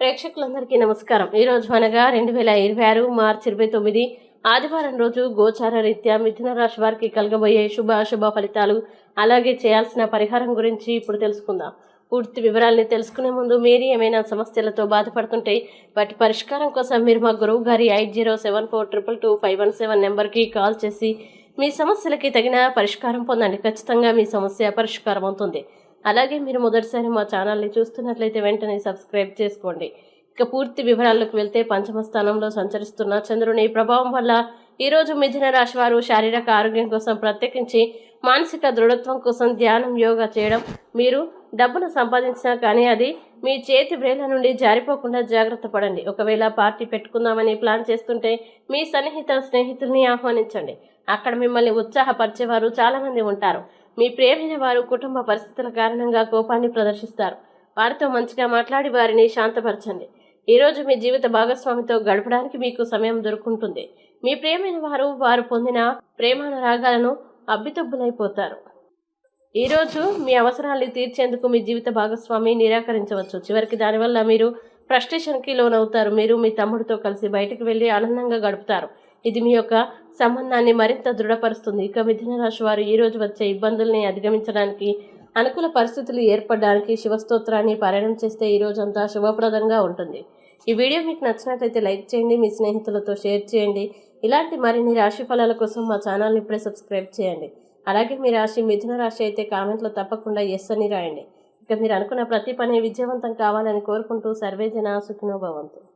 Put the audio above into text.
ప్రేక్షకులందరికీ నమస్కారం. ఈ రోజు అనగా 2026 మార్చి 29 ఆదివారం రోజు గోచార రీత్యా మిథున రాశి వారికి కలగబోయే శుభ ఫలితాలు, అలాగే చేయాల్సిన పరిహారం గురించి ఇప్పుడు తెలుసుకుందాం. పూర్తి వివరాల్ని తెలుసుకునే ముందు మీరు ఏమైనా సమస్యలతో బాధపడుతుంటే వాటి పరిష్కారం కోసం మీరు మా గురువు గారి 8074222517 నెంబర్కి కాల్ చేసి మీ సమస్యలకి తగిన పరిష్కారం పొందండి. ఖచ్చితంగా మీ సమస్య పరిష్కారం అవుతుంది. అలాగే మీరు మొదటిసారి మా ఛానల్ని చూస్తున్నట్లయితే వెంటనే సబ్స్క్రైబ్ చేసుకోండి. ఇక పూర్తి వివరాల్లోకి వెళ్తే పంచమ స్థానంలో సంచరిస్తున్న చంద్రుని ప్రభావం వల్ల ఈరోజు మిథున రాశి వారు శారీరక ఆరోగ్యం కోసం, ప్రత్యేకించి మానసిక దృఢత్వం కోసం ధ్యానం, యోగా చేయడం, మీరు డబ్బును సంపాదించినా కానీ అది మీ చేతి వ్రేళ్ల నుండి జారిపోకుండా జాగ్రత్త పడండి. ఒకవేళ పార్టీ పెట్టుకుందామని ప్లాన్ చేస్తుంటే మీ స్నేహితుల్ని ఆహ్వానించండి. అక్కడ మిమ్మల్ని ఉత్సాహపరిచేవారు చాలామంది ఉంటారు. మీ ప్రియమైన వారు కుటుంబ పరిస్థితుల కారణంగా కోపాన్ని ప్రదర్శిస్తారు. వారితో మంచిగా మాట్లాడి వారిని శాంతపరచండి. ఈరోజు మీ జీవిత భాగస్వామితో గడపడానికి మీకు సమయం దొరుకుంటుంది. మీ ప్రియమైన వారు పొందిన ప్రేమానురాగాలను అబ్బితబ్బులైపోతారు. ఈరోజు మీ అవసరాల్ని తీర్చేందుకు మీ జీవిత భాగస్వామి నిరాకరించవచ్చు. చివరికి దానివల్ల మీరు ఫ్రస్ట్రేషన్కి లోనవుతారు. మీరు మీ తమ్ముడితో కలిసి బయటకు వెళ్ళి ఆనందంగా గడుపుతారు. ఇది మీ యొక్క సంబంధాన్ని మరింత దృఢపరుస్తుంది. ఇక మిథున రాశి వారు ఈరోజు వచ్చే ఇబ్బందుల్ని అధిగమించడానికి, అనుకూల పరిస్థితులు ఏర్పడడానికి శివస్తోత్రాన్ని పారాయణం చేస్తే ఈ రోజంతా శుభప్రదంగా ఉంటుంది. ఈ వీడియో మీకు నచ్చినట్లయితే లైక్ చేయండి, మీ స్నేహితులతో షేర్ చేయండి. ఇలాంటి మరిన్ని రాశి ఫలాల కోసం మా ఛానల్ని ఇప్పుడే సబ్స్క్రైబ్ చేయండి. అలాగే మీ రాశి మిథున రాశి అయితే కామెంట్లో తప్పకుండా ఎస్ అని రాయండి. ఇక మీరు అనుకున్న ప్రతి పని విజయవంతం కావాలని కోరుకుంటూ సర్వేజన సుఖినో భవంతు.